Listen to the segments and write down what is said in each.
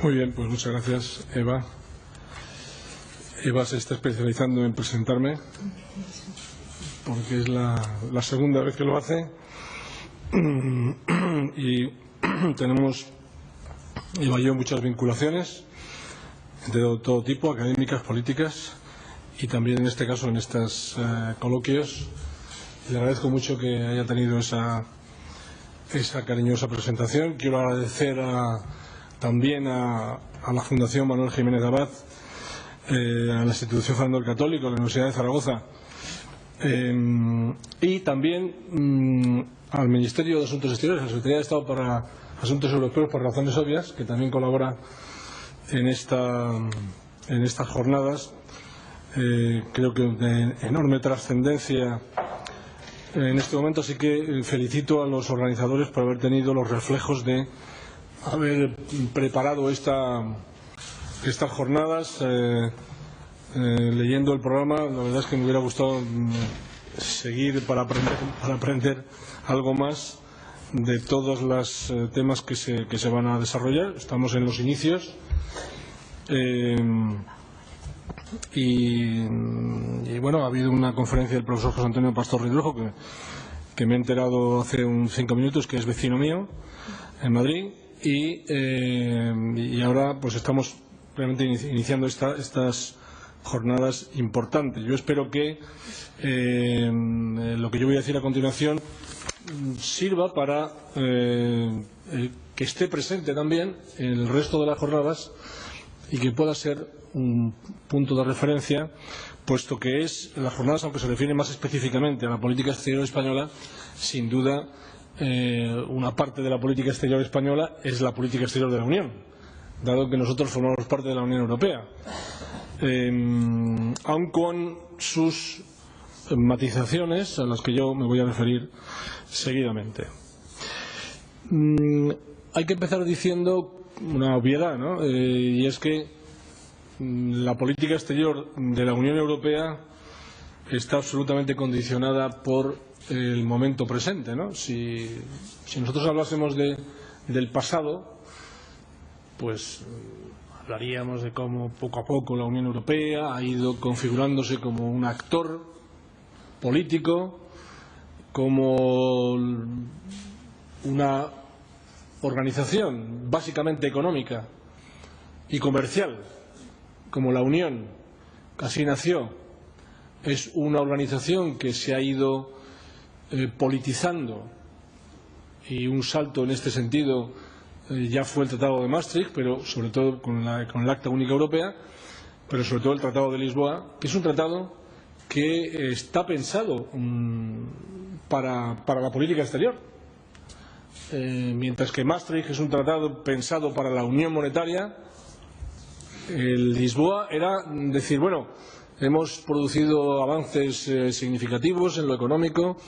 Muy bien, pues muchas gracias, Eva. Eva se está especializando en presentarme, porque es la segunda vez que lo hace. Y tenemos, Eva y yo, muchas vinculaciones de todo tipo, académicas, políticas, y también en este caso en estos coloquios. Le agradezco mucho que haya tenido esa cariñosa presentación. Quiero agradecer también a la Fundación Manuel Jiménez Abad, a la Institución Fernando el Católico, a la Universidad de Zaragoza, y también al Ministerio de Asuntos Exteriores, a la Secretaría de Estado para Asuntos Europeos, por razones obvias, que también colabora en estas jornadas. Creo que de enorme trascendencia en este momento, así que felicito a los organizadores por haber tenido los reflejos de haber preparado estas jornadas. Leyendo el programa, la verdad es que me hubiera gustado seguir para aprender algo más de todos los temas que se van a desarrollar. Estamos en los inicios. Y bueno, ha habido una conferencia del profesor José Antonio Pastor Ridrujo que me he enterado hace 5 minutos, que es vecino mío en Madrid, y ahora pues estamos realmente iniciando estas jornadas importantes. Yo espero que lo que yo voy a decir a continuación sirva para que esté presente también en el resto de las jornadas y que pueda ser un punto de referencia, puesto que las jornadas, aunque se refieren más específicamente a la política exterior española, sin duda una parte de la política exterior española es la política exterior de la Unión, dado que nosotros formamos parte de la Unión Europea, aun con sus matizaciones a las que yo me voy a referir seguidamente. Hay que empezar diciendo una obviedad, ¿no? Y es que la política exterior de la Unión Europea está absolutamente condicionada por el momento presente, ¿no? Si nosotros hablásemos del pasado, pues hablaríamos de cómo poco a poco la Unión Europea ha ido configurándose como un actor político, como una organización básicamente económica y comercial, como la Unión, que así nació. Es una organización que se ha ido politizando, y un salto en este sentido ya fue el Tratado de Maastricht, pero sobre todo con el Acta Única Europea, pero sobre todo el Tratado de Lisboa, que es un tratado que está pensado para la política exterior, mientras que Maastricht es un tratado pensado para la unión monetaria. El Lisboa era decir, bueno, hemos producido avances significativos en lo económico,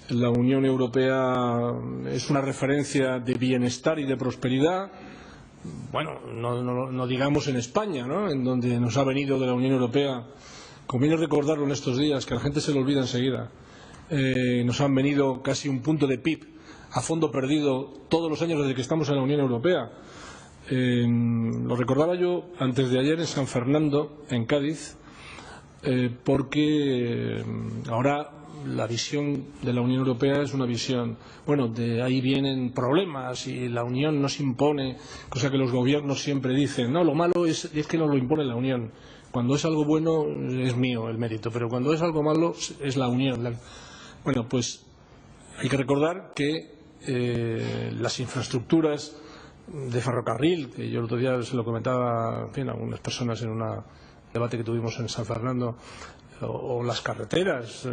la Unión Europea es una referencia de bienestar y de prosperidad. Bueno, no digamos en España, ¿no?, en donde nos ha venido de la Unión Europea, conviene recordarlo en estos días, que a la gente se lo olvida enseguida, nos han venido casi un punto de PIB a fondo perdido todos los años desde que estamos en la Unión Europea. Lo recordaba yo antes de ayer en San Fernando, en Cádiz, porque ahora la visión de la Unión Europea es una visión, bueno, de ahí vienen problemas y la Unión nos impone, cosa que los gobiernos siempre dicen, no, lo malo es que nos lo impone la Unión. Cuando es algo bueno es mío el mérito, pero cuando es algo malo es la Unión. Bueno, pues hay que recordar que las infraestructuras de ferrocarril, que yo el otro día se lo comentaba, en fin, a algunas personas en un debate que tuvimos en San Fernando, o las carreteras,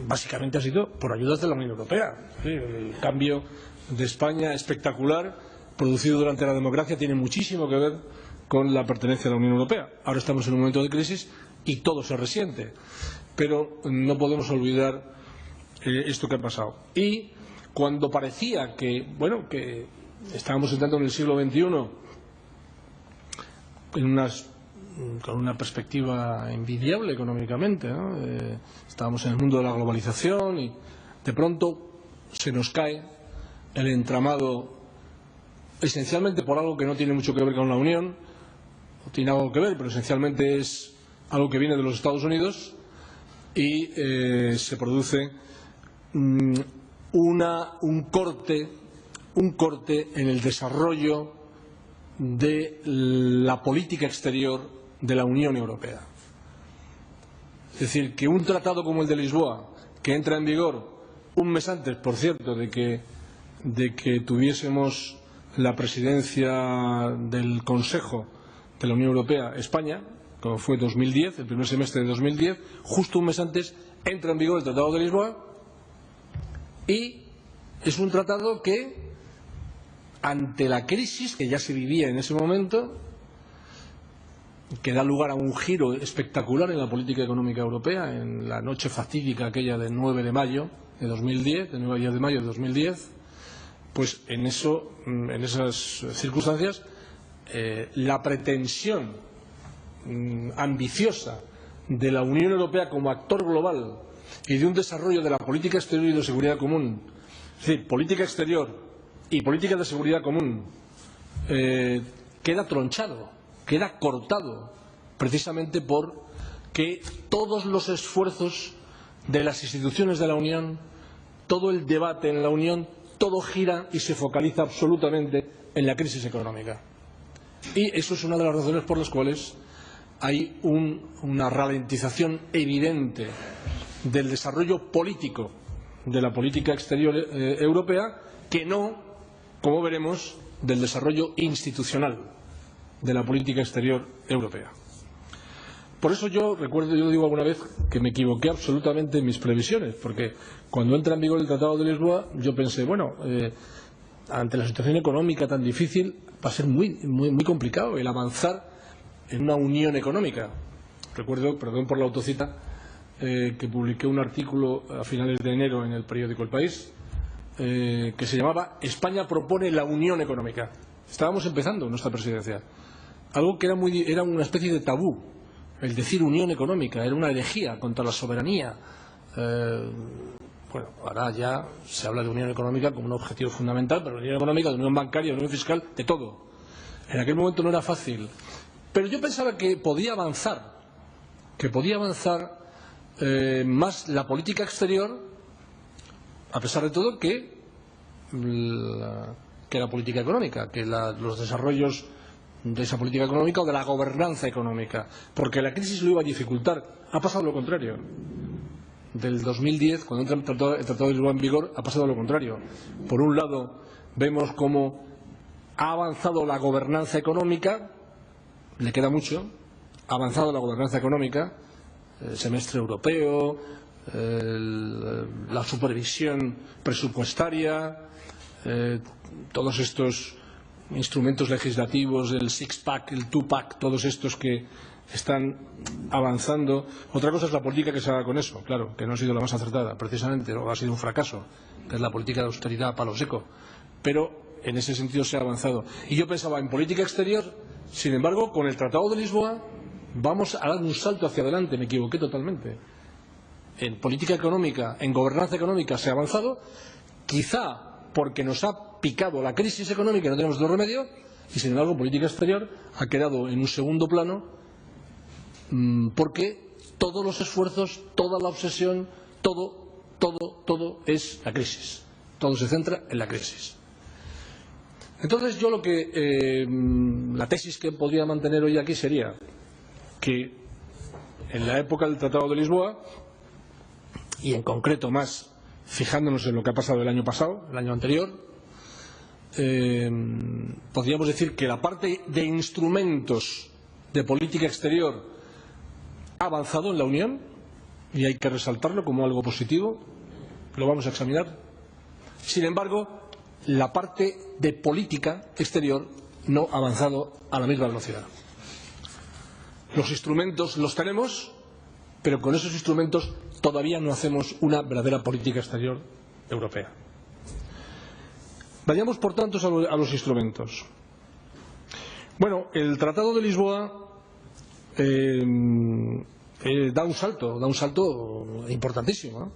básicamente ha sido por ayudas de la Unión Europea. ¿Sí? El cambio de España espectacular, producido durante la democracia, tiene muchísimo que ver con la pertenencia a la Unión Europea. Ahora estamos en un momento de crisis y todo se resiente, pero no podemos olvidar esto que ha pasado. Y cuando parecía que, bueno, que estábamos entrando en el siglo XXI con una perspectiva envidiable económicamente, ¿no? Estábamos en el mundo de la globalización y de pronto se nos cae el entramado esencialmente por algo que no tiene mucho que ver con la Unión, o tiene algo que ver, pero esencialmente es algo que viene de los Estados Unidos, y se produce un corte en el desarrollo de la política exterior de la Unión Europea. Es decir, que un tratado como el de Lisboa, que entra en vigor un mes antes, por cierto, de que tuviésemos la presidencia del Consejo de la Unión Europea, España, como fue 2010, el primer semestre de 2010, justo un mes antes entra en vigor el Tratado de Lisboa, y es un tratado que, ante la crisis que ya se vivía en ese momento, que da lugar a un giro espectacular en la política económica europea, en la noche fatídica aquella del 9 de mayo de 2010, del 9 de mayo de 2010, pues en esas circunstancias, la pretensión ambiciosa de la Unión Europea como actor global y de un desarrollo de la política exterior y de seguridad común, es decir, política exterior y política de seguridad común, queda tronchado, queda cortado, precisamente porque todos los esfuerzos de las instituciones de la Unión, todo el debate en la Unión, todo gira y se focaliza absolutamente en la crisis económica. Y eso es una de las razones por las cuales hay una ralentización evidente del desarrollo político de la política exterior europea, que no, como veremos, del desarrollo institucional de la política exterior europea. Por eso yo digo alguna vez que me equivoqué absolutamente en mis previsiones, porque cuando entra en vigor el Tratado de Lisboa yo pensé, bueno, ante la situación económica tan difícil va a ser muy complicado el avanzar en una unión económica. Recuerdo, perdón por la autocita, que publiqué un artículo a finales de enero en el periódico El País, que se llamaba España propone la unión económica. Estábamos empezando nuestra presidencia. Algo que era una especie de tabú. El decir unión económica era una herejía contra la soberanía. Bueno, ahora ya se habla de unión económica como un objetivo fundamental, pero unión económica, de unión bancaria, de unión fiscal, de todo. En aquel momento no era fácil. Pero yo pensaba que podía avanzar más la política exterior, a pesar de todo, que la política económica, que los desarrollos de esa política económica o de la gobernanza económica, porque la crisis lo iba a dificultar. Ha pasado lo contrario. Del 2010, cuando entra el Tratado de Lisboa en vigor, ha pasado lo contrario. Por un lado, vemos cómo ha avanzado la gobernanza económica, le queda mucho, ha avanzado la gobernanza económica, el semestre europeo, la supervisión presupuestaria, todos estos instrumentos legislativos, el six-pack, el two-pack, todos estos que están avanzando. Otra cosa es la política que se haga con eso, claro, que no ha sido la más acertada, precisamente, o ha sido un fracaso, que es la política de austeridad a palo seco. Pero en ese sentido se ha avanzado. Y yo pensaba en política exterior, sin embargo, con el Tratado de Lisboa vamos a dar un salto hacia adelante. Me equivoqué totalmente. En política económica, en gobernanza económica se ha avanzado, quizá porque nos ha picado la crisis económica y no tenemos otro remedio, y sin embargo política exterior ha quedado en un segundo plano, porque todos los esfuerzos, toda la obsesión, todo es la crisis. Todo se centra en la crisis. Entonces yo la tesis que podría mantener hoy aquí sería que en la época del Tratado de Lisboa, y en concreto más fijándonos en lo que ha pasado el año pasado, el año anterior, podríamos decir que la parte de instrumentos de política exterior ha avanzado en la Unión, y hay que resaltarlo como algo positivo, lo vamos a examinar. Sin embargo, la parte de política exterior no ha avanzado a la misma velocidad. Los instrumentos los tenemos, pero con esos instrumentos todavía no hacemos una verdadera política exterior europea. Vayamos, por tanto, a los instrumentos. Bueno, el Tratado de Lisboa da un salto importantísimo, ¿no?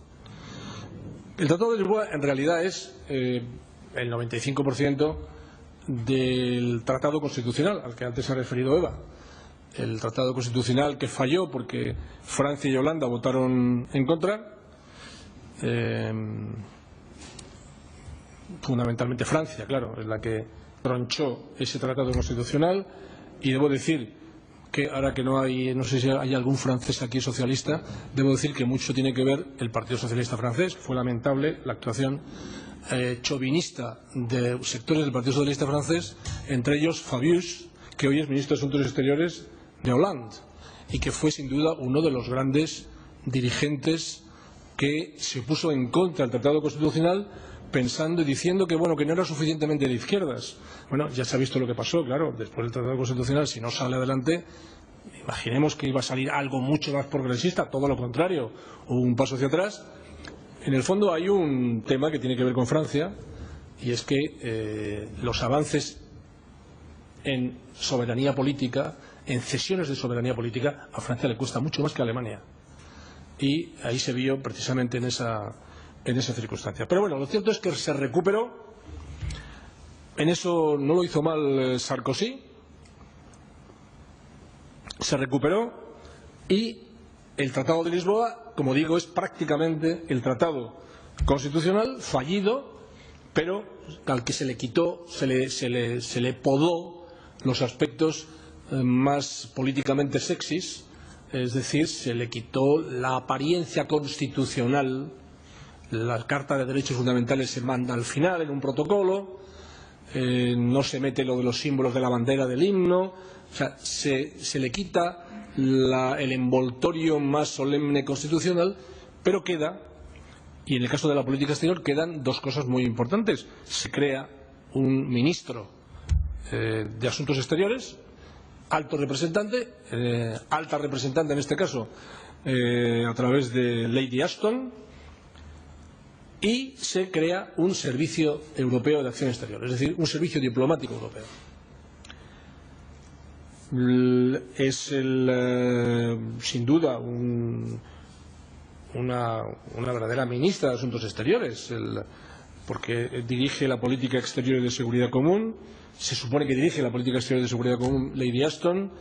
El Tratado de Lisboa en realidad es el 95% del Tratado Constitucional, al que antes se ha referido Eva. El Tratado Constitucional que falló porque Francia y Holanda votaron en contra, fundamentalmente Francia, claro, es la que tronchó ese Tratado Constitucional, y debo decir que ahora que no sé si hay algún francés aquí socialista, debo decir que mucho tiene que ver el Partido Socialista francés. Fue lamentable la actuación chauvinista de sectores del Partido Socialista francés, entre ellos Fabius, que hoy es ministro de Asuntos Exteriores de Hollande, y que fue sin duda uno de los grandes dirigentes que se opuso en contra del Tratado Constitucional, pensando y diciendo que bueno, que no era suficientemente de izquierdas. Bueno, ya se ha visto lo que pasó, claro, después del Tratado Constitucional, si no sale adelante, imaginemos que iba a salir algo mucho más progresista, todo lo contrario, o un paso hacia atrás. En el fondo hay un tema que tiene que ver con Francia, y es que los avances en soberanía política, en cesiones de soberanía política, a Francia le cuesta mucho más que a Alemania. Y ahí se vio precisamente en esa circunstancia. Pero bueno, lo cierto es que se recuperó. En eso no lo hizo mal Sarkozy. Se recuperó, y el Tratado de Lisboa, como digo, es prácticamente el tratado constitucional fallido, pero al que se le quitó, se le podó los aspectos más políticamente sexys, es decir, se le quitó la apariencia constitucional. La Carta de Derechos Fundamentales se manda al final en un protocolo, no se mete lo de los símbolos de la bandera, del himno, o sea, se le quita el envoltorio más solemne constitucional, pero queda, y en el caso de la política exterior quedan dos cosas muy importantes. Se crea un ministro de Asuntos Exteriores, alto representante, alta representante en este caso, a través de Lady Ashton, y se crea un Servicio Europeo de Acción Exterior, es decir, un servicio diplomático europeo. Es sin duda una verdadera ministra de Asuntos Exteriores, porque dirige la política exterior y de seguridad común. Se supone que dirige la política exterior y de seguridad común Lady Ashton.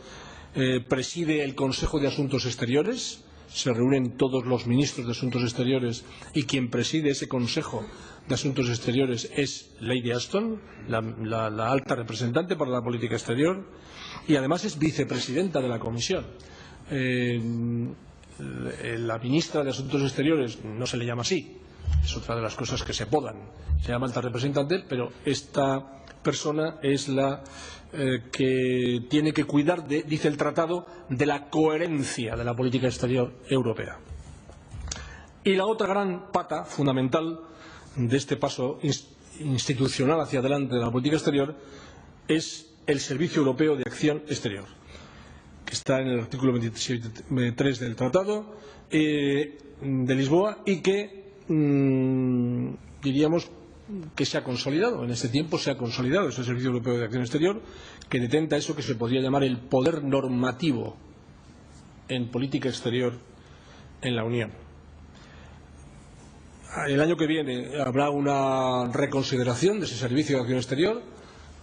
Preside el Consejo de Asuntos Exteriores. Se reúnen todos los ministros de Asuntos Exteriores, y quien preside ese Consejo de Asuntos Exteriores es Lady Ashton, la alta representante para la política exterior, y además es vicepresidenta de la Comisión. La ministra de Asuntos Exteriores no se le llama así, es otra de las cosas que se podan, se llama alta representante, pero esta persona es la que tiene que cuidar, dice el tratado, de la coherencia de la política exterior europea. Y la otra gran pata fundamental de este paso institucional hacia adelante de la política exterior es el Servicio Europeo de Acción Exterior, que está en el artículo 27.3 del Tratado de Lisboa, y que diríamos que se ha consolidado, en este tiempo se ha consolidado ese Servicio Europeo de Acción Exterior, que detenta eso que se podría llamar el poder normativo en política exterior en la Unión. El año que viene habrá una reconsideración de ese Servicio de Acción Exterior,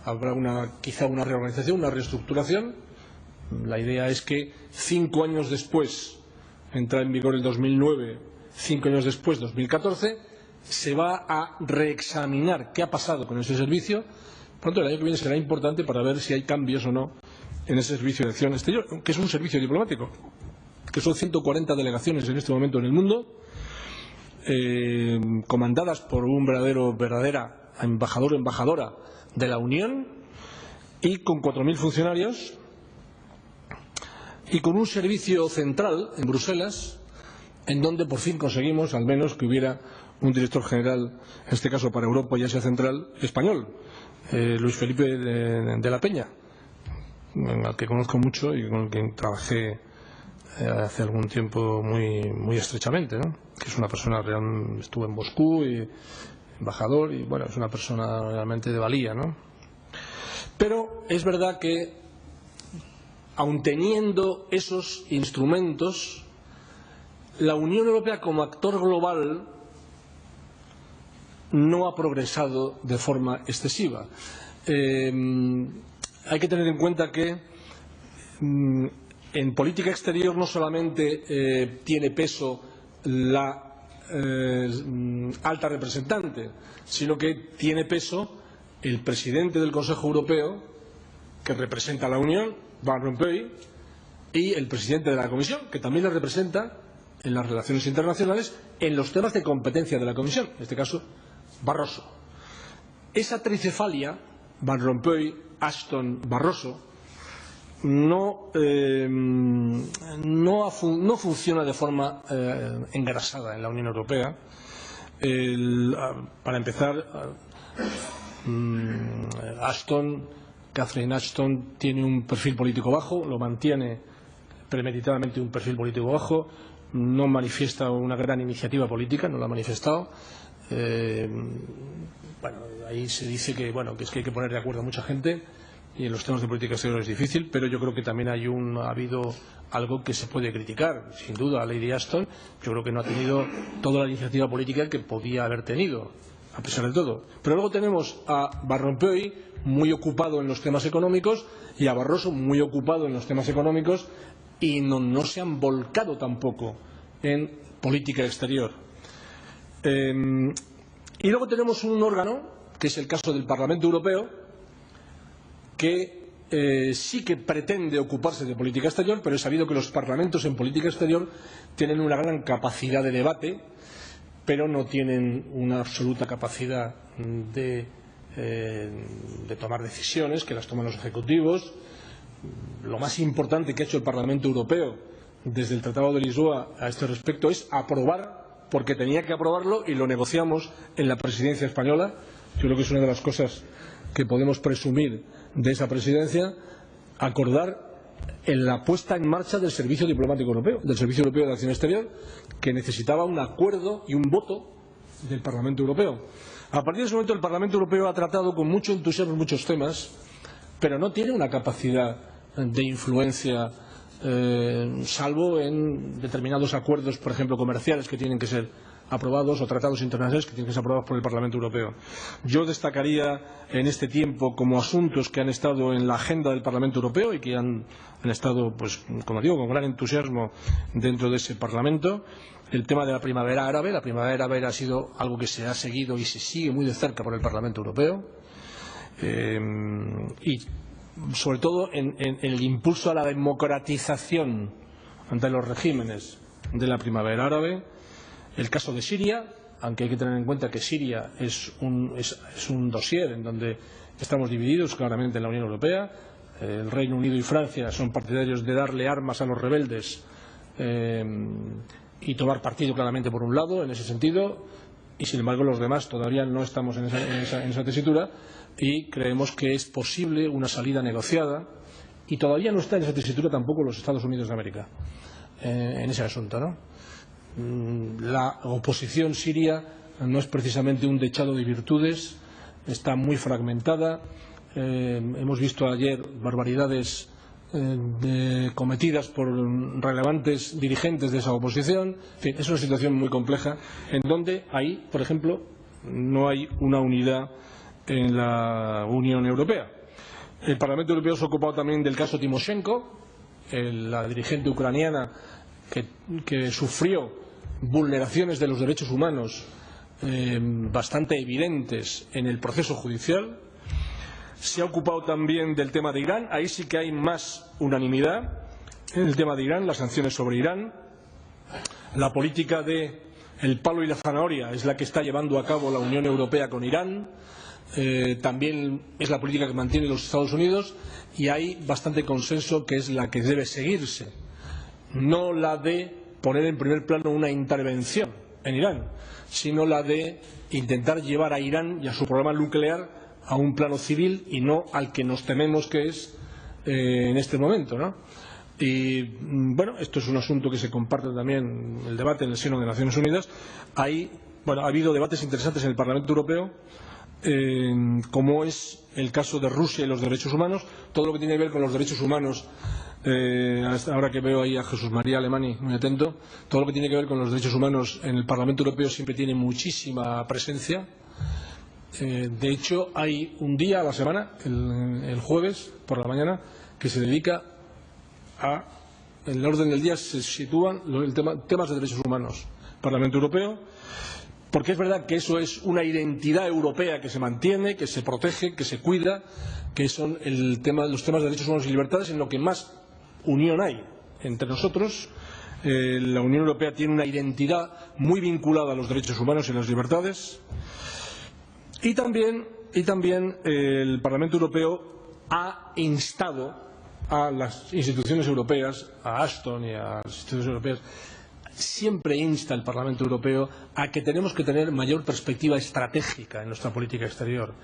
habrá quizá una reorganización, una reestructuración. La idea es que 5 años después, entra en vigor el 2009, 5 años después, 2014, se va a reexaminar qué ha pasado con ese servicio. Por tanto, el año que viene será importante para ver si hay cambios o no en ese Servicio de Acción Exterior, que es un servicio diplomático, que son 140 delegaciones en este momento en el mundo, comandadas por un verdadera embajador o embajadora de la Unión, y con 4.000 funcionarios, y con un servicio central en Bruselas, en donde por fin conseguimos al menos que hubiera un director general, en este caso para Europa y Asia Central, español, Luis Felipe de la Peña, al que conozco mucho y con el que trabajé hace algún tiempo muy estrechamente, ¿no? Que es una persona estuvo en Moscú, y embajador, y bueno, es una persona realmente de valía, ¿no? Pero es verdad que, aun teniendo esos instrumentos, la Unión Europea como actor global no ha progresado de forma excesiva. hay que tener en cuenta que en política exterior no solamente tiene peso la alta representante, sino que tiene peso el presidente del Consejo Europeo, que representa a la Unión, Van Rompuy, y el presidente de la Comisión, que también la representa en las relaciones internacionales en los temas de competencia de la Comisión, en este caso Barroso. Esa tricefalia, Van Rompuy, Ashton, Barroso, no funciona de forma engrasada en la Unión Europea. Para empezar, Catherine Ashton tiene un perfil político bajo, lo mantiene premeditadamente un perfil político bajo, no manifiesta una gran iniciativa política, no la ha manifestado. Ahí se dice que es que hay que poner de acuerdo a mucha gente y en los temas de política exterior es difícil, pero yo creo que también ha habido algo que se puede criticar. Sin duda, Lady Ashton, yo creo que no ha tenido toda la iniciativa política que podía haber tenido, a pesar de todo. Pero luego tenemos a Van Rompuy muy ocupado en los temas económicos y a Barroso muy ocupado en los temas económicos y no se han volcado tampoco en política exterior. Y luego tenemos un órgano, que es el caso del Parlamento Europeo, que sí que pretende ocuparse de política exterior, pero es sabido que los parlamentos en política exterior tienen una gran capacidad de debate, pero no tienen una absoluta capacidad de tomar decisiones, que las toman los ejecutivos. Lo más importante que ha hecho el Parlamento Europeo desde el Tratado de Lisboa a este respecto es aprobar, porque tenía que aprobarlo y lo negociamos en la presidencia española. Yo creo que es una de las cosas que podemos presumir de esa presidencia, acordar en la puesta en marcha del Servicio Diplomático Europeo, del Servicio Europeo de Acción Exterior, que necesitaba un acuerdo y un voto del Parlamento Europeo. A partir de ese momento el Parlamento Europeo ha tratado con mucho entusiasmo muchos temas, pero no tiene una capacidad de influencia, salvo en determinados acuerdos, por ejemplo, comerciales, que tienen que ser aprobados, o tratados internacionales que tienen que ser aprobados por el Parlamento Europeo. Yo destacaría en este tiempo como asuntos que han estado en la agenda del Parlamento Europeo y que han estado, pues, como digo, con gran entusiasmo dentro de ese Parlamento, el tema de la primavera árabe. La primavera árabe ha sido algo que se ha seguido y se sigue muy de cerca por el Parlamento Europeo. Y sobre todo en el impulso a la democratización ante los regímenes de la primavera árabe. El caso de Siria, aunque hay que tener en cuenta que Siria es un dossier en donde estamos divididos claramente en la Unión Europea. El Reino Unido y Francia son partidarios de darle armas a los rebeldes y tomar partido claramente por un lado en ese sentido, y sin embargo los demás todavía no estamos en esa tesitura y creemos que es posible una salida negociada, y todavía no está en esa tesitura tampoco los Estados Unidos de América en ese asunto, ¿no? La oposición siria no es precisamente un dechado de virtudes, está muy fragmentada. Hemos visto ayer barbaridades cometidas por relevantes dirigentes de esa oposición. En fin, es una situación muy compleja en donde ahí, por ejemplo, no hay una unidad en la Unión Europea. El Parlamento Europeo se ha ocupado también del caso Timoshenko, la dirigente ucraniana que sufrió vulneraciones de los derechos humanos bastante evidentes en el proceso judicial. Se ha ocupado también del tema de Irán. Ahí sí que hay más unanimidad en el tema de Irán, las sanciones sobre Irán. La política de el palo y la zanahoria es la que está llevando a cabo la Unión Europea con Irán. También es la política que mantiene los Estados Unidos, y hay bastante consenso que es la que debe seguirse, no la de poner en primer plano una intervención en Irán, sino la de intentar llevar a Irán y a su programa nuclear a un plano civil y no al que nos tememos que es en este momento, ¿no? Y bueno, esto es un asunto que se comparte también el debate en el seno de Naciones Unidas. Ha habido debates interesantes en el Parlamento Europeo, como es el caso de Rusia y los derechos humanos. Todo lo que tiene que ver con los derechos humanos, ahora que veo ahí a Jesús María Alemany muy atento, todo lo que tiene que ver con los derechos humanos en el Parlamento Europeo siempre tiene muchísima presencia. De hecho, hay un día a la semana, el jueves por la mañana, que se dedica a, en el orden del día se sitúan temas de derechos humanos. Parlamento Europeo, porque es verdad que eso es una identidad europea que se mantiene, que se protege, que se cuida, que son los temas de derechos humanos y libertades en lo que más unión hay entre nosotros. La Unión Europea tiene una identidad muy vinculada a los derechos humanos y las libertades. Y también el Parlamento Europeo ha instado a las instituciones europeas, a Ashton y a las instituciones europeas, siempre insta el Parlamento Europeo a que tenemos que tener mayor perspectiva estratégica en nuestra política exterior,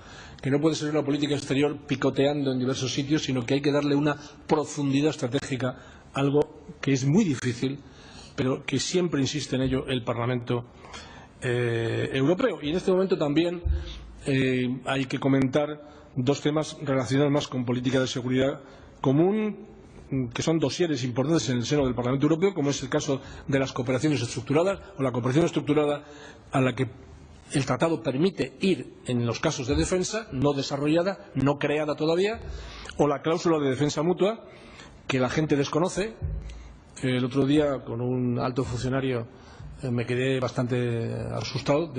que no puede ser una política exterior picoteando en diversos sitios, sino que hay que darle una profundidad estratégica, algo que es muy difícil, pero que siempre insiste en ello el Parlamento Europeo. Y en este momento también hay que comentar dos temas relacionados más con política de seguridad común, que son dosieres importantes en el seno del Parlamento Europeo, como es el caso de las cooperaciones estructuradas o la cooperación estructurada a la que el Tratado permite ir en los casos de defensa, no desarrollada, no creada todavía, o la cláusula de defensa mutua, que la gente desconoce. El otro día, con un alto funcionario, me quedé bastante asustado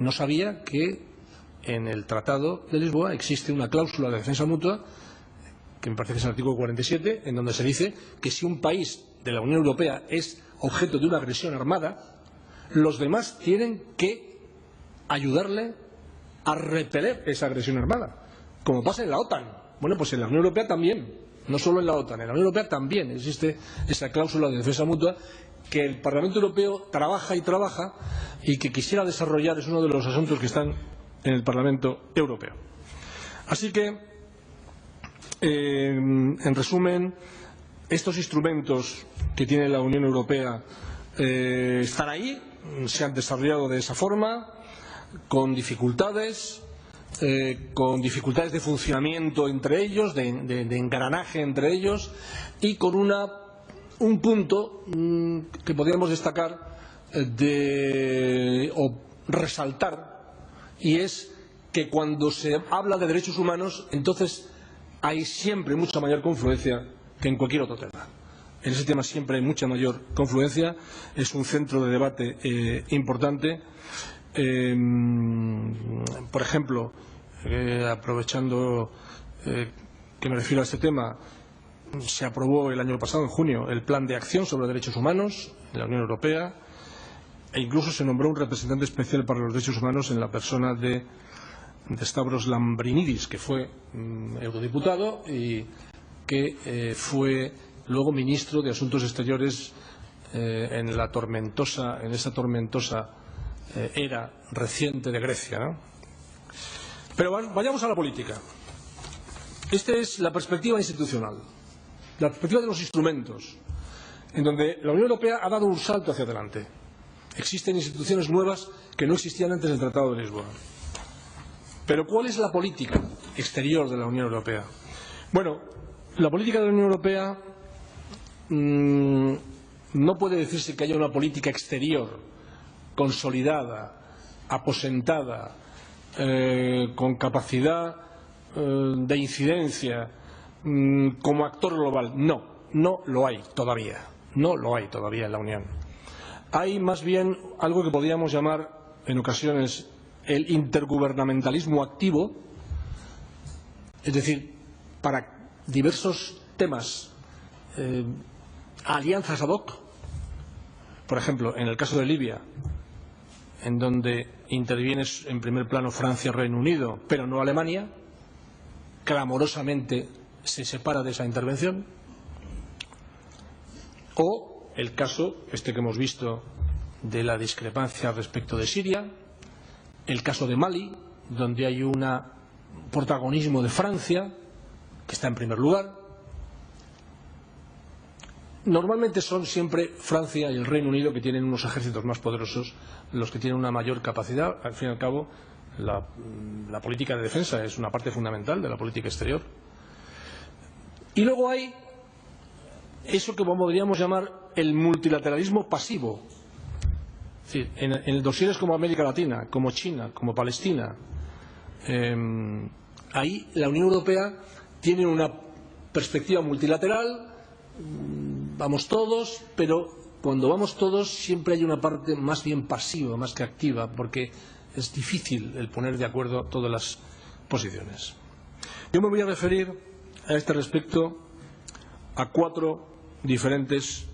no sabía que en el Tratado de Lisboa existe una cláusula de defensa mutua, que me parece que es el artículo 47, en donde se dice que si un país de la Unión Europea es objeto de una agresión armada, los demás tienen que ayudarle a repeler esa agresión armada, como pasa en la OTAN. Bueno, pues en la Unión Europea también, no solo en la OTAN, en la Unión Europea también existe esa cláusula de defensa mutua que el Parlamento Europeo trabaja y que quisiera desarrollar. Es uno de los asuntos que están en el Parlamento Europeo. Así que, en resumen, estos instrumentos que tiene la Unión Europea están ahí, se han desarrollado de esa forma, con dificultades de funcionamiento entre ellos, de engranaje entre ellos, y con un punto que podríamos destacar o resaltar, y es que cuando se habla de derechos humanos, entonces hay siempre mucha mayor confluencia que en cualquier otro tema. En ese tema siempre hay mucha mayor confluencia, es un centro de debate importante. Por ejemplo, aprovechando que me refiero a este tema, se aprobó el año pasado, en junio, el Plan de Acción sobre Derechos Humanos de la Unión Europea, e incluso se nombró un representante especial para los derechos humanos en la persona de Stavros Lambrinidis, que fue eurodiputado y que fue luego ministro de Asuntos Exteriores en esa tormentosa era reciente de Grecia, ¿no? Pero vayamos a la política. Esta es la perspectiva institucional, la perspectiva de los instrumentos, en donde la Unión Europea ha dado un salto hacia adelante. Existen instituciones nuevas que no existían antes del Tratado de Lisboa. Pero ¿cuál es la política exterior de la Unión Europea? Bueno, la política de la Unión Europea no puede decirse que haya una política exterior consolidada, aposentada, con capacidad de incidencia como actor global. No lo hay todavía. No lo hay todavía en la Unión. Hay más bien algo que podríamos llamar en ocasiones el intergubernamentalismo activo, es decir, para diversos temas, alianzas ad hoc. Por ejemplo, en el caso de Libia, en donde interviene en primer plano Francia y Reino Unido, pero no Alemania, clamorosamente se separa de esa intervención. O el caso, que hemos visto, de la discrepancia respecto de Siria, el caso de Mali, donde hay un protagonismo de Francia, que está en primer lugar. Normalmente son siempre Francia y el Reino Unido, que tienen unos ejércitos más poderosos, los que tienen una mayor capacidad. Al fin y al cabo, la política de defensa es una parte fundamental de la política exterior. Y luego hay eso que podríamos llamar el multilateralismo pasivo. Es decir, en dosieres como América Latina, como China, como Palestina, Ahí la Unión Europea tiene una perspectiva multilateral, vamos todos, pero cuando vamos todos siempre hay una parte más bien pasiva, más que activa, porque es difícil el poner de acuerdo todas las posiciones. Yo me voy a referir a este respecto a 4 diferentes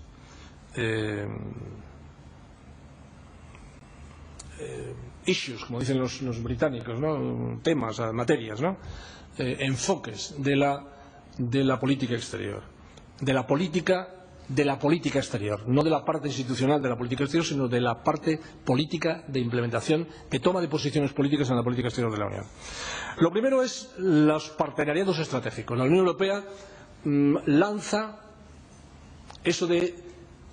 issues, como dicen los británicos, ¿no? Temas, materias, ¿no? Enfoques de la política exterior, de la política exterior, no de la parte institucional de la política exterior, sino de la parte política de implementación, de toma de posiciones políticas en la política exterior de la Unión. Lo primero es los partenariados estratégicos. La Unión Europea lanza eso de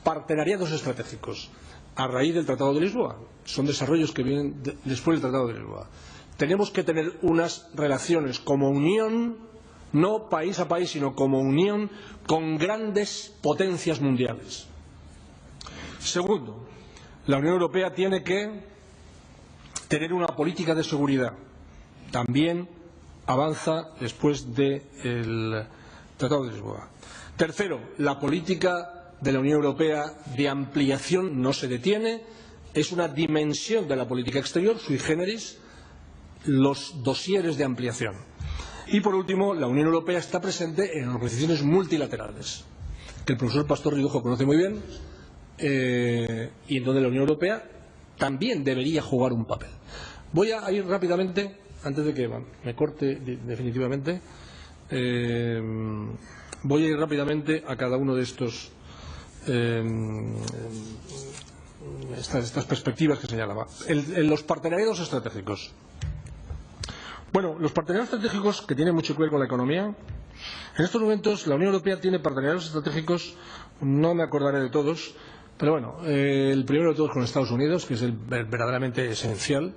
partenariados estratégicos a raíz del Tratado de Lisboa. Son desarrollos que vienen después del Tratado de Lisboa. Tenemos que tener unas relaciones como Unión, no país a país, sino como Unión, con grandes potencias mundiales. Segundo, la Unión Europea tiene que tener una política de seguridad. También avanza después del Tratado de Lisboa. Tercero, la política de la Unión Europea de ampliación no se detiene, es una dimensión de la política exterior, sui generis, los dosieres de ampliación. Y por último, la Unión Europea está presente en organizaciones multilaterales, que el profesor Pastor Rigojo conoce muy bien, y en donde la Unión Europea también debería jugar un papel. Voy a ir rápidamente, antes de que me corte definitivamente, voy a ir rápidamente a cada uno de estos estas perspectivas que señalaba. Los partenariados estratégicos. Bueno, los partenariados estratégicos, que tienen mucho que ver con la economía. En estos momentos la Unión Europea tiene partenariados estratégicos, no me acordaré de todos, pero bueno, el primero de todos con Estados Unidos, que es el verdaderamente esencial.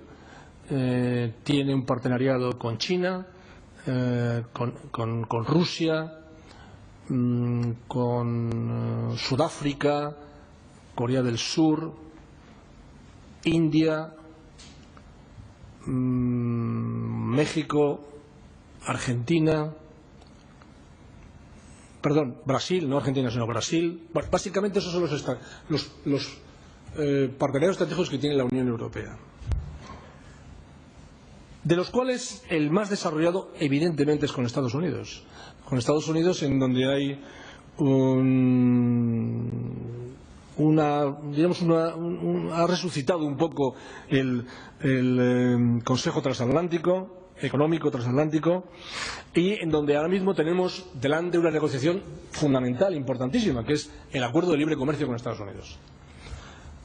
Tiene un partenariado con China, con Rusia, con Sudáfrica, Corea del Sur, India, México, Argentina, Brasil, no Argentina, sino Brasil. Bueno, básicamente esos son los partenariados estratégicos que tiene la Unión Europea, de los cuales el más desarrollado evidentemente es con Estados Unidos. Con Estados Unidos, en donde hay ha resucitado un poco el Consejo Transatlántico, Económico Transatlántico, y en donde ahora mismo tenemos delante una negociación fundamental, importantísima, que es el acuerdo de libre comercio con Estados Unidos.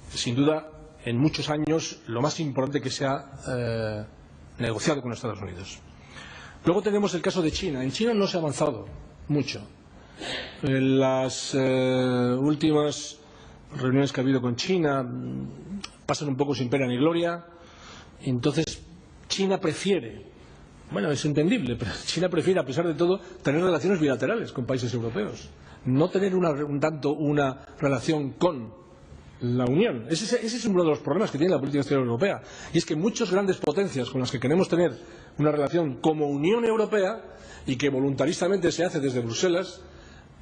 Sin duda, en muchos años, lo más importante que se ha negociado con Estados Unidos. Luego tenemos el caso de China. En China no se ha avanzado mucho. En las últimas reuniones que ha habido con China pasan un poco sin pena ni gloria. Entonces China prefiere, bueno, es entendible, pero China prefiere, a pesar de todo, tener relaciones bilaterales con países europeos, no tener una relación con la Unión. Ese es uno de los problemas que tiene la política exterior europea, y es que muchas grandes potencias con las que queremos tener una relación como Unión Europea, y que voluntaristamente se hace desde Bruselas,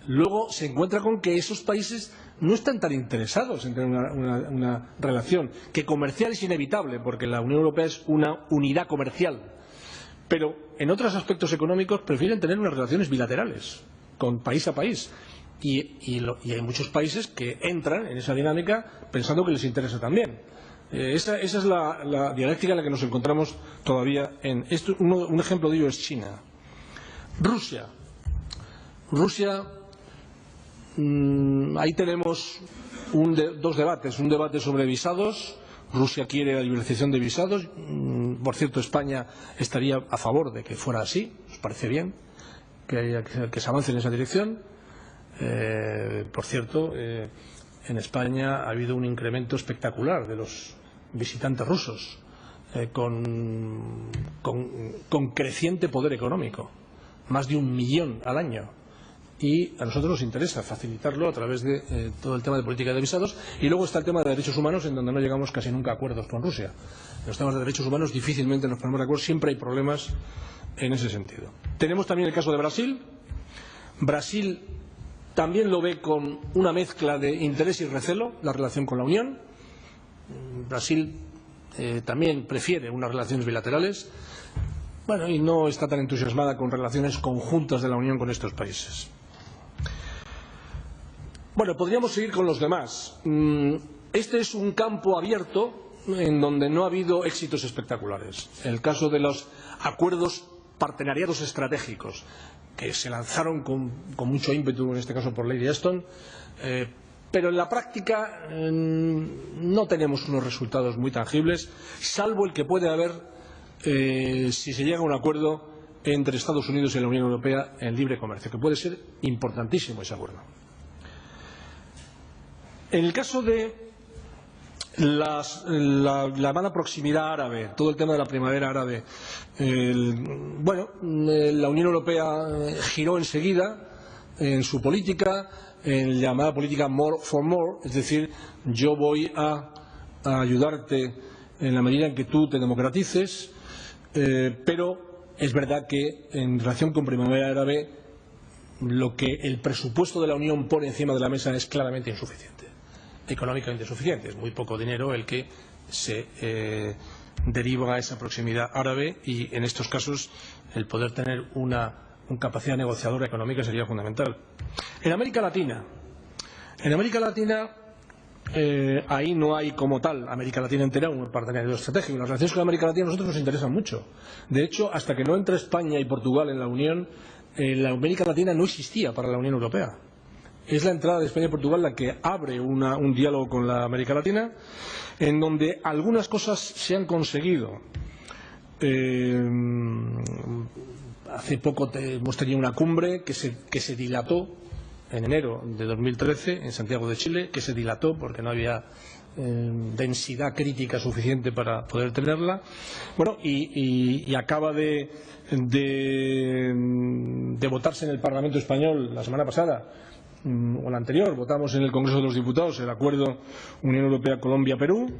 luego se encuentra con que esos países no están tan interesados en tener una relación, que comercial es inevitable, porque la Unión Europea es una unidad comercial, pero en otros aspectos económicos prefieren tener unas relaciones bilaterales, con país a país. Y hay muchos países que entran en esa dinámica pensando que les interesa también. Esa es la dialéctica en la que nos encontramos todavía. Un ejemplo de ello es China. Rusia, ahí tenemos dos debates. Un debate sobre visados. Rusia quiere la liberalización de visados. Por cierto, España estaría a favor de que fuera así. Nos parece bien que se avance en esa dirección. Por cierto, en España ha habido un incremento espectacular de los visitantes rusos, con creciente poder económico, más de 1 millón al año, y a nosotros nos interesa facilitarlo a través de todo el tema de política de visados. Y luego está el tema de derechos humanos, en donde no llegamos casi nunca a acuerdos con Rusia. En los temas de derechos humanos difícilmente nos ponemos de acuerdo, siempre hay problemas en ese sentido. Tenemos también el caso de Brasil. Brasil también lo ve con una mezcla de interés y recelo, la relación con la Unión. Brasil también prefiere unas relaciones bilaterales, bueno, y no está tan entusiasmada con relaciones conjuntas de la Unión con estos países. Bueno, podríamos seguir con los demás. Este es un campo abierto en donde no ha habido éxitos espectaculares. El caso de los acuerdos partenariados estratégicos, que se lanzaron con mucho ímpetu, en este caso por Lady Ashton, pero en la práctica no tenemos unos resultados muy tangibles, salvo el que puede haber si se llega a un acuerdo entre Estados Unidos y la Unión Europea en libre comercio, que puede ser importantísimo ese acuerdo. En el caso de la llamada proximidad árabe, todo el tema de la primavera árabe, la Unión Europea giró enseguida en su política, en la llamada política more for more, es decir, yo voy a ayudarte en la medida en que tú te democratices, pero es verdad que en relación con primavera árabe lo que el presupuesto de la Unión pone encima de la mesa es claramente insuficiente, económicamente insuficiente. Es muy poco dinero el que se deriva a esa proximidad árabe, y en estos casos el poder tener una capacidad negociadora económica sería fundamental. En América Latina, ahí no hay como tal América Latina entera un partenariado estratégico. Las relaciones con América Latina a nosotros nos interesan mucho. De hecho, hasta que no entra España y Portugal en la Unión, la América Latina no existía para la Unión Europea. Es la entrada de España y Portugal la que abre un diálogo con la América Latina, en donde algunas cosas se han conseguido. Hace poco hemos tenido una cumbre que se dilató en enero de 2013 en Santiago de Chile, que se dilató porque no había densidad crítica suficiente para poder tenerla. Bueno, y acaba de votarse en el Parlamento español la semana pasada, o la anterior, votamos en el Congreso de los Diputados el acuerdo Unión Europea-Colombia-Perú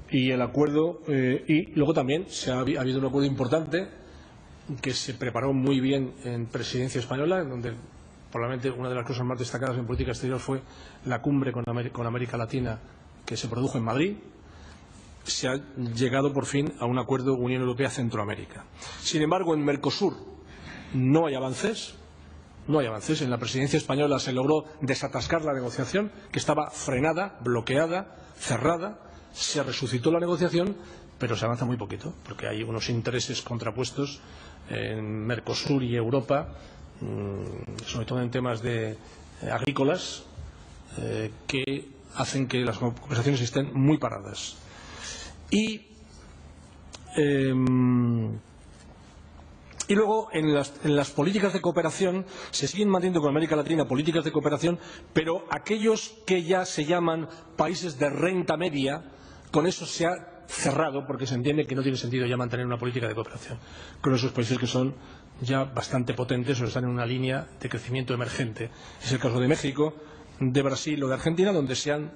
y el acuerdo, y luego también ha habido un acuerdo importante que se preparó muy bien en presidencia española, en donde probablemente una de las cosas más destacadas en política exterior fue la cumbre con América Latina que se produjo en Madrid. Se ha llegado por fin a un acuerdo Unión Europea-Centroamérica. Sin embargo, en Mercosur no hay avances. No hay avances. En la presidencia española se logró desatascar la negociación, que estaba frenada, bloqueada, cerrada. Se resucitó la negociación, pero se avanza muy poquito, porque hay unos intereses contrapuestos en Mercosur y Europa, sobre todo en temas agrícolas, que hacen que las conversaciones estén muy paradas. Y luego, en las políticas de cooperación, se siguen manteniendo con América Latina políticas de cooperación, pero aquellos que ya se llaman países de renta media, con eso se ha cerrado, porque se entiende que no tiene sentido ya mantener una política de cooperación con esos países que son ya bastante potentes o están en una línea de crecimiento emergente. Es el caso de México, de Brasil o de Argentina, donde se han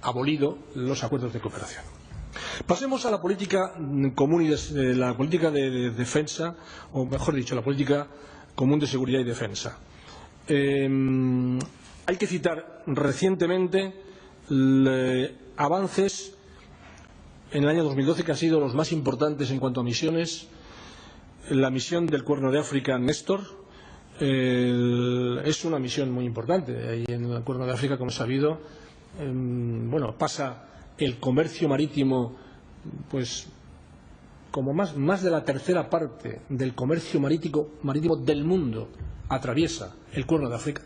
abolido los acuerdos de cooperación. Pasemos a la política común y la política de defensa, o mejor dicho, la política común de seguridad y defensa. Hay que citar recientemente avances en el año 2012 que han sido los más importantes en cuanto a misiones. La misión del Cuerno de África, Néstor, es una misión muy importante. Ahí en el Cuerno de África, como es sabido, pasa el comercio marítimo, pues como más de la tercera parte del comercio marítimo del mundo atraviesa el Cuerno de África.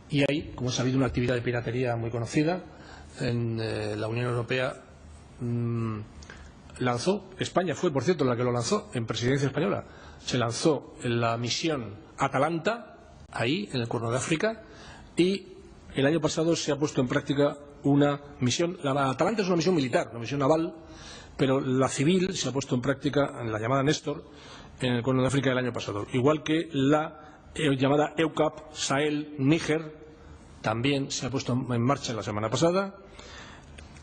Y hay, como es sabido, una actividad de piratería muy conocida. En la Unión Europea España fue, por cierto, la que lo lanzó en presidencia española. Se lanzó la misión Atalanta, ahí, en el Cuerno de África, y el año pasado se ha puesto en práctica una misión. La Atalanta es una misión militar, una misión naval, pero la civil se ha puesto en práctica en la llamada Néstor en el Cuerno de África el año pasado, igual que la llamada EUCAP Sahel Níger, también se ha puesto en marcha la semana pasada,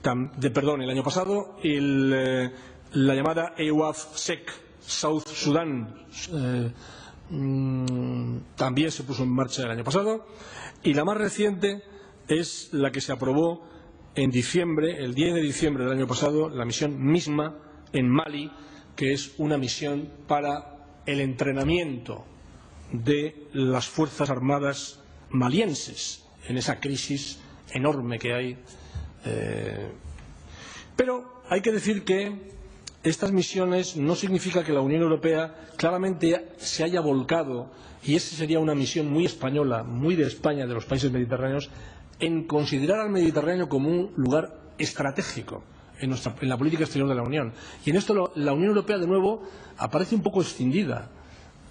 el año pasado, la llamada EUAF-SEC South Sudán también se puso en marcha el año pasado, y la más reciente es la que se aprobó en diciembre, el 10 de diciembre del año pasado, la misión MISMA en Mali, que es una misión para el entrenamiento de las Fuerzas Armadas malienses en esa crisis enorme que hay. Pero hay que decir que estas misiones no significa que la Unión Europea claramente se haya volcado, y esa sería una misión muy española, muy de España, de los países mediterráneos, en considerar al Mediterráneo como un lugar estratégico en la política exterior de la Unión. Y en esto la Unión Europea, de nuevo, aparece un poco escindida.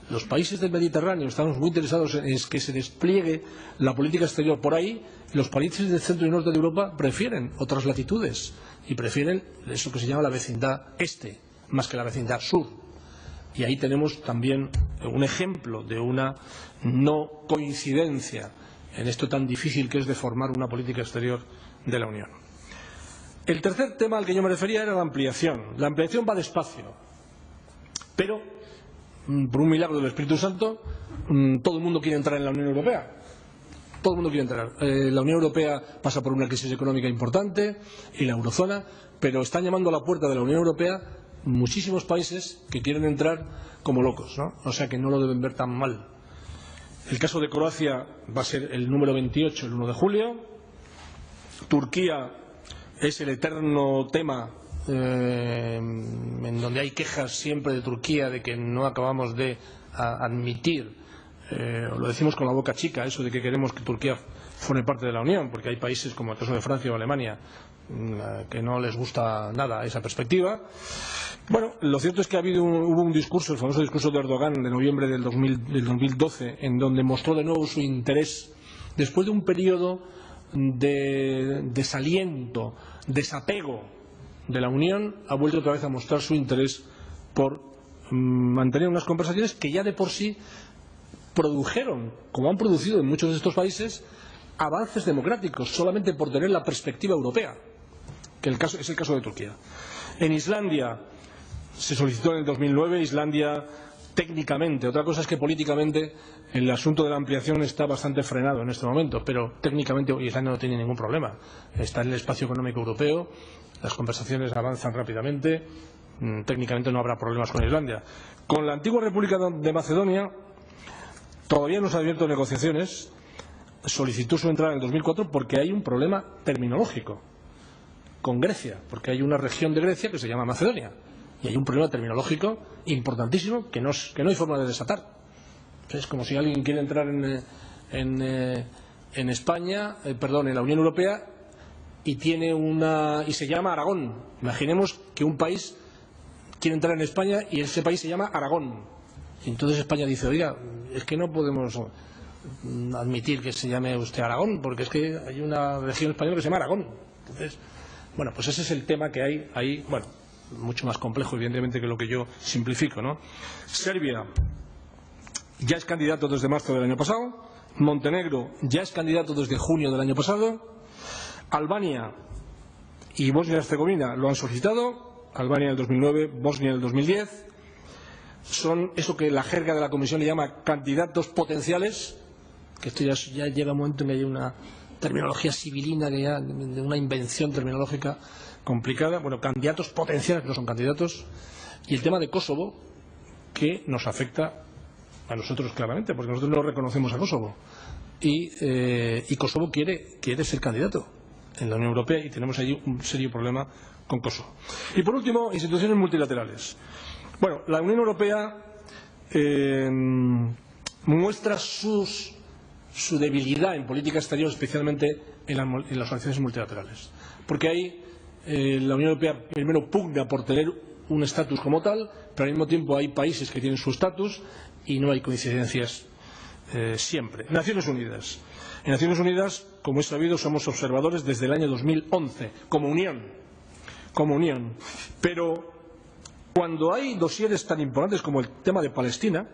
Los países del Mediterráneo estamos muy interesados en que se despliegue la política exterior por ahí. Los países del centro y norte de Europa prefieren otras latitudes y prefieren eso que se llama la vecindad este, más que la vecindad sur. Y ahí tenemos también un ejemplo de una no coincidencia en esto tan difícil que es de formar una política exterior de la Unión. El tercer tema al que yo me refería era la ampliación. La ampliación va despacio, pero por un milagro del Espíritu Santo, todo el mundo quiere entrar en la Unión Europea. Todo el mundo quiere entrar. La Unión Europea pasa por una crisis económica importante y la eurozona, pero están llamando a la puerta de la Unión Europea muchísimos países que quieren entrar como locos, ¿no? O sea que no lo deben ver tan mal. El caso de Croacia va a ser el número 28 el 1 de julio. Turquía es el eterno tema en donde hay quejas siempre de Turquía de que no acabamos de admitir, lo decimos con la boca chica, eso de que queremos que Turquía forme parte de la Unión, porque hay países como el caso de Francia o Alemania que no les gusta nada esa perspectiva. Bueno, lo cierto es que hubo un discurso, el famoso discurso de Erdogan de noviembre del 2012, en donde mostró de nuevo su interés, después de un periodo de desaliento, desapego de la Unión, ha vuelto otra vez a mostrar su interés por mantener unas conversaciones que ya de por sí produjeron, como han producido en muchos de estos países, avances democráticos, solamente por tener la perspectiva europea, que es el caso de Turquía. En Islandia se solicitó en el 2009, Islandia técnicamente, otra cosa es que políticamente el asunto de la ampliación está bastante frenado en este momento, pero técnicamente Islandia no tiene ningún problema. Está en el espacio económico europeo, las conversaciones avanzan rápidamente, técnicamente no habrá problemas con Islandia. Con la antigua República de Macedonia todavía no se han abierto negociaciones, solicitó su entrada en el 2004 porque hay un problema terminológico con Grecia, porque hay una región de Grecia que se llama Macedonia. Y hay un problema terminológico importantísimo que no hay forma de desatar. Es como si alguien quiere entrar en España, en la Unión Europea, y se llama Aragón. Imaginemos que un país quiere entrar en España y ese país se llama Aragón. Y entonces España dice, oiga, es que no podemos admitir que se llame usted Aragón, porque es que hay una región española que se llama Aragón. Entonces, bueno, pues ese es el tema que hay ahí, bueno, mucho más complejo, evidentemente, que lo que yo simplifico, ¿no? Serbia ya es candidato desde marzo del año pasado. Montenegro ya es candidato desde junio del año pasado. Albania y Bosnia y Herzegovina lo han solicitado. Albania en el 2009, Bosnia en el 2010. Son eso que la jerga de la Comisión le llama candidatos potenciales, que esto ya llega un momento en que hay una terminología sibilina, de una invención terminológica complicada. Bueno, candidatos potenciales, no son candidatos. Y el tema de Kosovo, que nos afecta a nosotros claramente, porque nosotros no reconocemos a Kosovo. Y Kosovo quiere ser candidato en la Unión Europea y tenemos allí un serio problema con Kosovo. Y por último, instituciones multilaterales. Bueno, la Unión Europea muestra su debilidad en política exterior, especialmente en las organizaciones multilaterales. Porque ahí la Unión Europea primero pugna por tener un estatus como tal, pero al mismo tiempo hay países que tienen su estatus y no hay coincidencias siempre. Naciones Unidas. En Naciones Unidas, como es sabido, somos observadores desde el año 2011, como Unión. Pero cuando hay dosieres tan importantes como el tema de Palestina,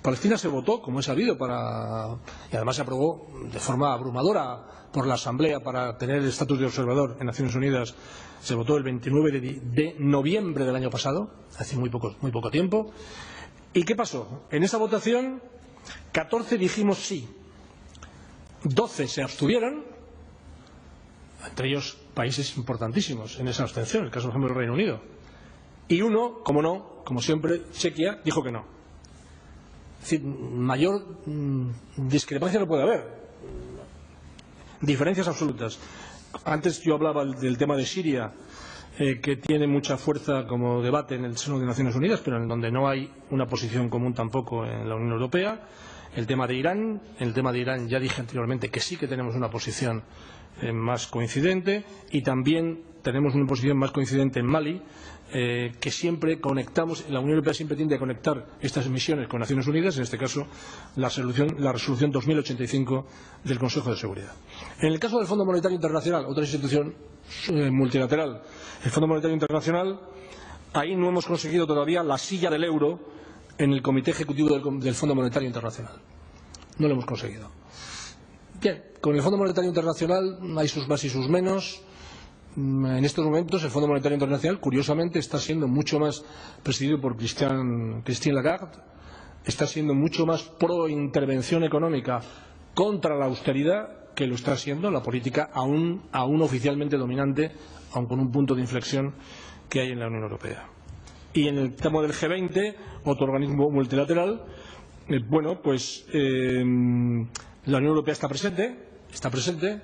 Palestina se votó, como es sabido, y además se aprobó de forma abrumadora por la Asamblea para tener el estatus de observador en Naciones Unidas. Se votó el 29 de noviembre del año pasado, hace muy poco tiempo. ¿Y qué pasó? En esa votación, 14 dijimos sí, 12 se abstuvieron, entre ellos países importantísimos en esa abstención, el caso, por ejemplo, del Reino Unido. Y uno, como no, como siempre, Chequia, dijo que no. Es decir, mayor discrepancia no puede haber. Diferencias absolutas. Antes yo hablaba del tema de Siria, que tiene mucha fuerza como debate en el seno de Naciones Unidas, pero en donde no hay una posición común tampoco en la Unión Europea. El tema de Irán. En el tema de Irán ya dije anteriormente que sí que tenemos una posición más coincidente, y también tenemos una posición más coincidente en Mali, que siempre conectamos. La Unión Europea siempre tiende a conectar estas misiones con Naciones Unidas, en este caso la resolución 2085 del Consejo de Seguridad. En el caso del Fondo Monetario Internacional, otra institución multilateral, el Fondo Monetario Internacional, ahí no hemos conseguido todavía la silla del euro en el Comité Ejecutivo del Fondo Monetario Internacional. No lo hemos conseguido. Bien, con el Fondo Monetario Internacional hay sus más y sus menos. En estos momentos el Fondo Monetario Internacional, curiosamente, está siendo mucho más presidido por Christine Lagarde, está siendo mucho más pro intervención económica contra la austeridad que lo está siendo la política aún oficialmente dominante, aun con un punto de inflexión que hay en la Unión Europea. Y en el tema del G20, otro organismo multilateral, bueno, pues la Unión Europea está presente.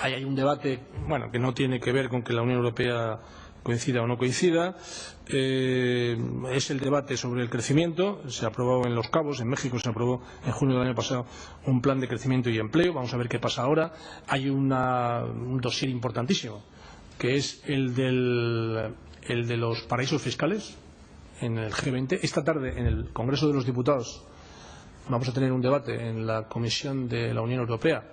Hay un debate, bueno, que no tiene que ver con que la Unión Europea coincida o no coincida. Es el debate sobre el crecimiento. Se aprobó en Los Cabos, en México, se aprobó en junio del año pasado un plan de crecimiento y empleo. Vamos a ver qué pasa ahora. Hay un dossier importantísimo, que es el de los paraísos fiscales en el G20. Esta tarde, en el Congreso de los Diputados, vamos a tener un debate en la Comisión de la Unión Europea.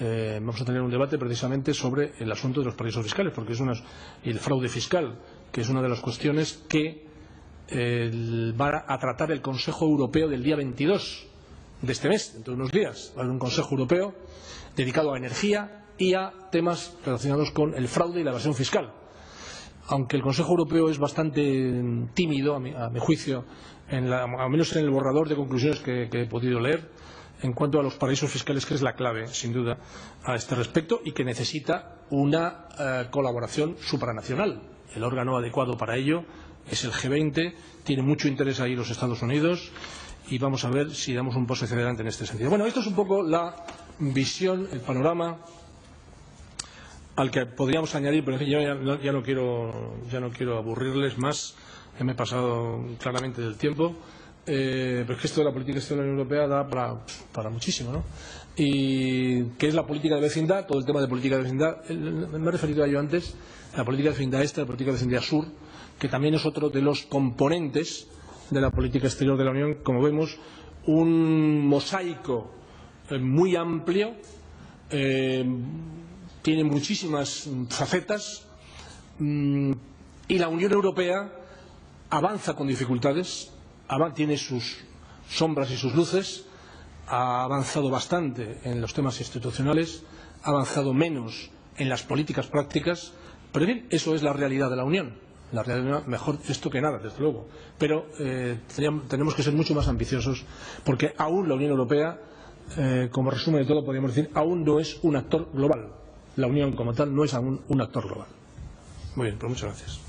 Vamos a tener un debate precisamente sobre el asunto de los paraísos fiscales, porque y el fraude fiscal, que es una de las cuestiones que va a tratar el Consejo Europeo del día 22 de este mes, dentro de unos días. Va a haber un Consejo Europeo dedicado a energía y a temas relacionados con el fraude y la evasión fiscal. Aunque el Consejo Europeo es bastante tímido, a mi juicio, al menos en el borrador de conclusiones que he podido leer, en cuanto a los paraísos fiscales, que es la clave, sin duda, a este respecto, y que necesita una colaboración supranacional. El órgano adecuado para ello es el G20, tiene mucho interés ahí los Estados Unidos, y vamos a ver si damos un paso hacia adelante en este sentido. Bueno, esto es un poco la visión, el panorama al que podríamos añadir, pero yo ya no quiero aburrirles más, me he pasado claramente del tiempo. Pero es que esto de la política exterior de la Unión Europea da para muchísimo, ¿no? Y ¿qué es la política de vecindad? Todo el tema de política de vecindad, me he referido a ello antes, la política de vecindad este, la política de vecindad sur, que también es otro de los componentes de la política exterior de la Unión. Como vemos, un mosaico muy amplio, tiene muchísimas facetas, y la Unión Europea avanza con dificultades. Tiene sus sombras y sus luces, ha avanzado bastante en los temas institucionales, ha avanzado menos en las políticas prácticas, pero en fin, eso es la realidad de la Unión. La realidad, mejor esto que nada, desde luego. Pero tenemos que ser mucho más ambiciosos, porque aún la Unión Europea, como resumen de todo, podríamos decir, aún no es un actor global. La Unión como tal no es aún un actor global. Muy bien, pues muchas gracias.